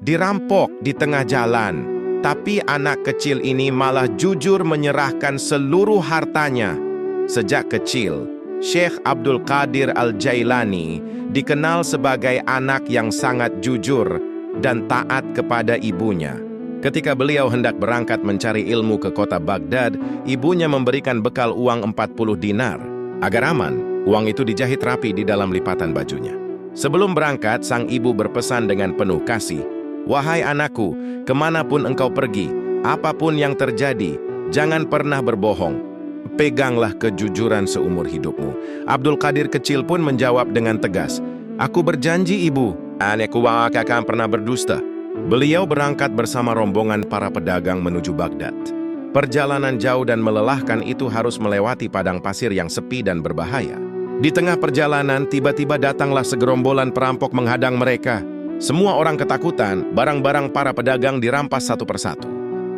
dirampok di tengah jalan. Tapi anak kecil ini malah jujur menyerahkan seluruh hartanya. Sejak kecil, Syekh Abdul Qadir Al-Jailani dikenal sebagai anak yang sangat jujur dan taat kepada ibunya. Ketika beliau hendak berangkat mencari ilmu ke kota Baghdad, ibunya memberikan bekal uang 40 dinar. Agar aman, uang itu dijahit rapi di dalam lipatan bajunya. Sebelum berangkat, sang ibu berpesan dengan penuh kasih, "Wahai anakku, kemanapun engkau pergi, apapun yang terjadi, jangan pernah berbohong. Peganglah kejujuran seumur hidupmu." Abdul Qadir kecil pun menjawab dengan tegas, "Aku berjanji ibu, anakku akan pernah berdusta." Beliau berangkat bersama rombongan para pedagang menuju Baghdad. Perjalanan jauh dan melelahkan itu harus melewati padang pasir yang sepi dan berbahaya. Di tengah perjalanan, tiba-tiba datanglah segerombolan perampok menghadang mereka. Semua orang ketakutan, barang-barang para pedagang dirampas satu persatu.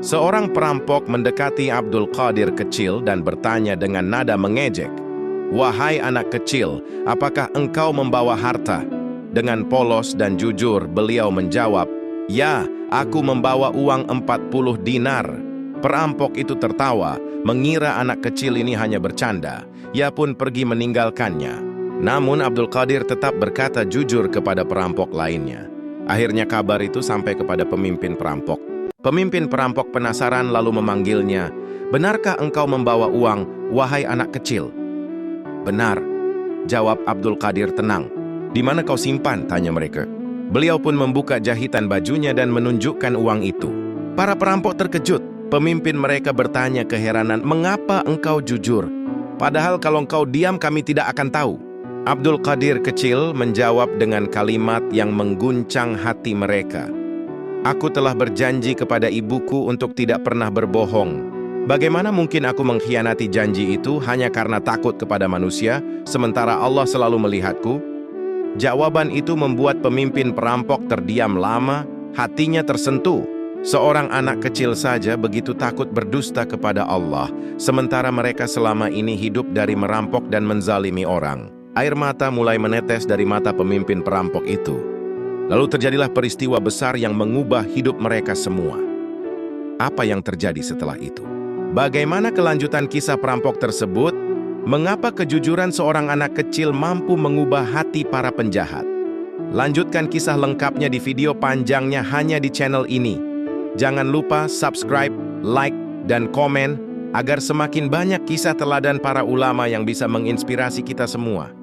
Seorang perampok mendekati Abdul Qadir kecil dan bertanya dengan nada mengejek, "Wahai anak kecil, apakah engkau membawa harta?" Dengan polos dan jujur, beliau menjawab, "Ya, aku membawa uang 40 dinar." Perampok itu tertawa, mengira anak kecil ini hanya bercanda. Ia pun pergi meninggalkannya. Namun Abdul Qadir tetap berkata jujur kepada perampok lainnya. Akhirnya kabar itu sampai kepada pemimpin perampok. Pemimpin perampok penasaran lalu memanggilnya, "Benarkah engkau membawa uang, wahai anak kecil?" "Benar," jawab Abdul Qadir tenang. "Di mana kau simpan?" tanya mereka. Beliau pun membuka jahitan bajunya dan menunjukkan uang itu. Para perampok terkejut. Pemimpin mereka bertanya keheranan, "Mengapa engkau jujur? Padahal kalau engkau diam kami tidak akan tahu." Abdul Qadir kecil menjawab dengan kalimat yang mengguncang hati mereka, "Aku telah berjanji kepada ibuku untuk tidak pernah berbohong. Bagaimana mungkin aku mengkhianati janji itu hanya karena takut kepada manusia, sementara Allah selalu melihatku?" Jawaban itu membuat pemimpin perampok terdiam lama, hatinya tersentuh. Seorang anak kecil saja begitu takut berdusta kepada Allah, sementara mereka selama ini hidup dari merampok dan menzalimi orang. Air mata mulai menetes dari mata pemimpin perampok itu. Lalu terjadilah peristiwa besar yang mengubah hidup mereka semua. Apa yang terjadi setelah itu? Bagaimana kelanjutan kisah perampok tersebut? Mengapa kejujuran seorang anak kecil mampu mengubah hati para penjahat? Lanjutkan kisah lengkapnya di video panjangnya hanya di channel ini. Jangan lupa subscribe, like, dan komen agar semakin banyak kisah teladan para ulama yang bisa menginspirasi kita semua.